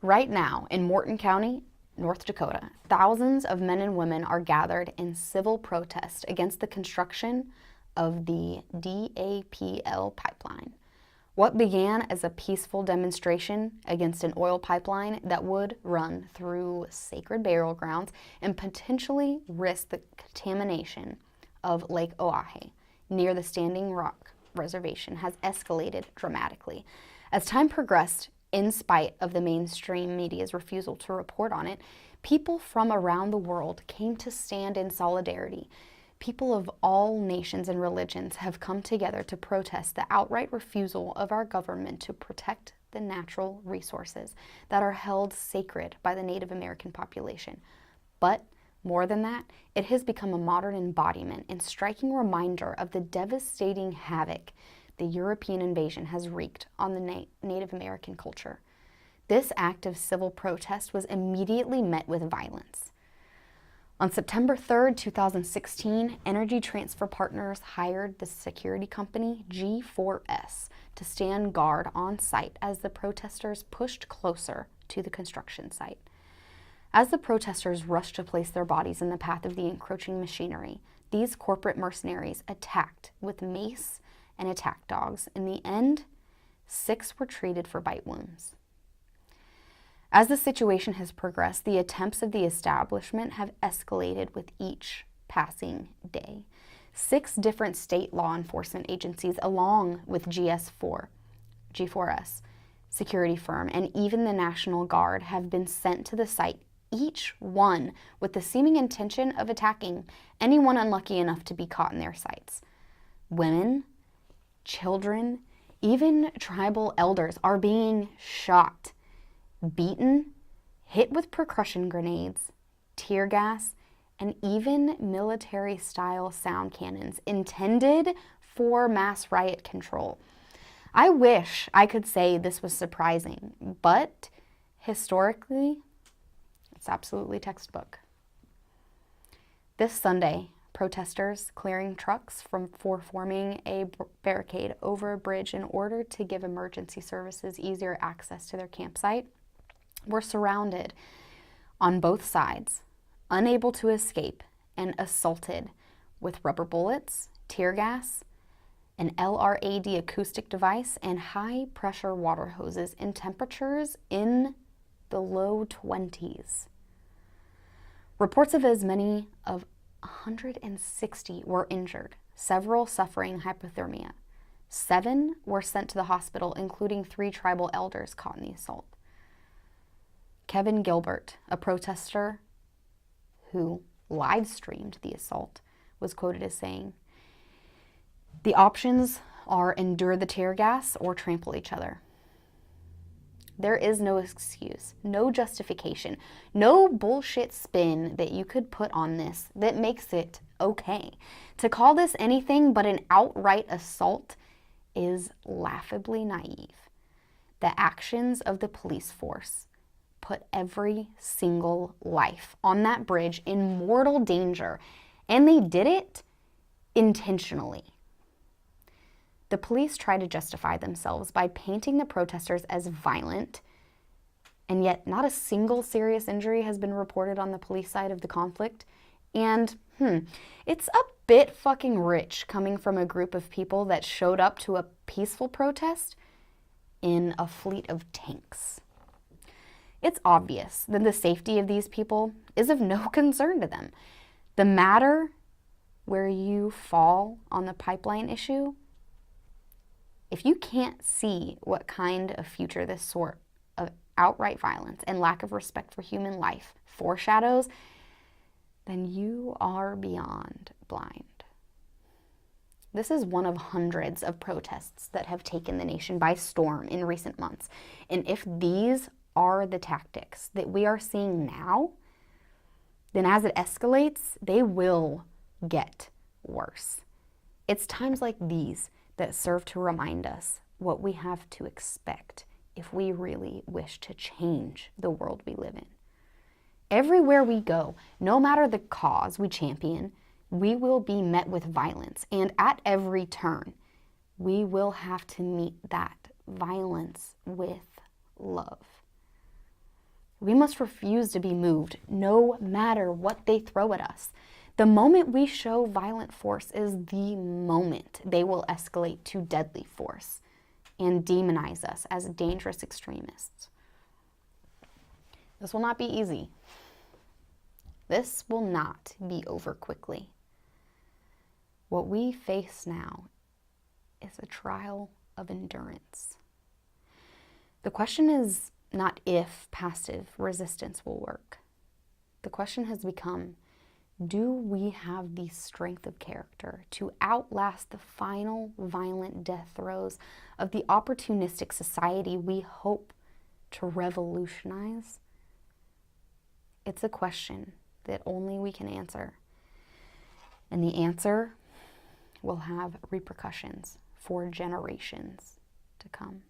Right now, in Morton County, North Dakota, thousands of men and women are gathered in civil protest against the construction of the Dapl pipeline. What began as a peaceful demonstration against an oil pipeline that would run through sacred burial grounds and potentially risk the contamination of Lake Oahe near the Standing Rock Reservation has escalated dramatically. As time progressed, in spite of the mainstream media's refusal to report on it, people from around the world came to stand in solidarity. People of all nations and religions have come together to protest the outright refusal of our government to protect the natural resources that are held sacred by the Native American population. But more than that, it has become a modern embodiment and striking reminder of the devastating havoc the European invasion has wreaked on the Native American culture. This act of civil protest was immediately met with violence. On September 3rd, 2016, Energy Transfer Partners hired the security company G4S to stand guard on site as the protesters pushed closer to the construction site. As the protesters rushed to place their bodies in the path of the encroaching machinery, these corporate mercenaries attacked with mace and attack dogs. In the end, 6 were treated for bite wounds. As the situation has progressed, the attempts of the establishment have escalated with each passing day. 6 different state law enforcement agencies, along with G4S security firm, and even the National Guard have been sent to the site, each one with the seeming intention of attacking anyone unlucky enough to be caught in their sights. Women, children, even tribal elders are being shot, beaten, hit with percussion grenades, tear gas, and even military-style sound cannons intended for mass riot control. I wish I could say this was surprising, but historically, it's absolutely textbook. This Sunday, protesters clearing trucks for forming a barricade over a bridge in order to give emergency services easier access to their campsite were surrounded on both sides, unable to escape, and assaulted with rubber bullets, tear gas, an LRAD acoustic device, and high-pressure water hoses in temperatures in the low 20s. Reports of as many of 160 were injured, several suffering hypothermia. 7 were sent to the hospital, including 3 tribal elders caught in the assault. Kevin Gilbert, a protester who live-streamed the assault, was quoted as saying, "The options are endure the tear gas or trample each other." There is no excuse, no justification, no bullshit spin that you could put on this that makes it okay. To call this anything but an outright assault is laughably naive. The actions of the police force put every single life on that bridge in mortal danger, and they did it intentionally. The police try to justify themselves by painting the protesters as violent, and yet not a single serious injury has been reported on the police side of the conflict. And it's a bit fucking rich coming from a group of people that showed up to a peaceful protest in a fleet of tanks. It's obvious that the safety of these people is of no concern to them. The matter where you fall on the pipeline issue, if you can't see what kind of future this sort of outright violence and lack of respect for human life foreshadows, then you are beyond blind. This is one of hundreds of protests that have taken the nation by storm in recent months. And if these are the tactics that we are seeing now, then as it escalates, they will get worse. It's times like these that serve to remind us what we have to expect if we really wish to change the world we live in. Everywhere we go, no matter the cause we champion, we will be met with violence, and at every turn, we will have to meet that violence with love. We must refuse to be moved, no matter what they throw at us. The moment we show violent force is the moment they will escalate to deadly force and demonize us as dangerous extremists. This will not be easy. This will not be over quickly. What we face now is a trial of endurance. The question is not if passive resistance will work. The question has become, do we have the strength of character to outlast the final violent death throes of the opportunistic society we hope to revolutionize? It's a question that only we can answer. And the answer will have repercussions for generations to come.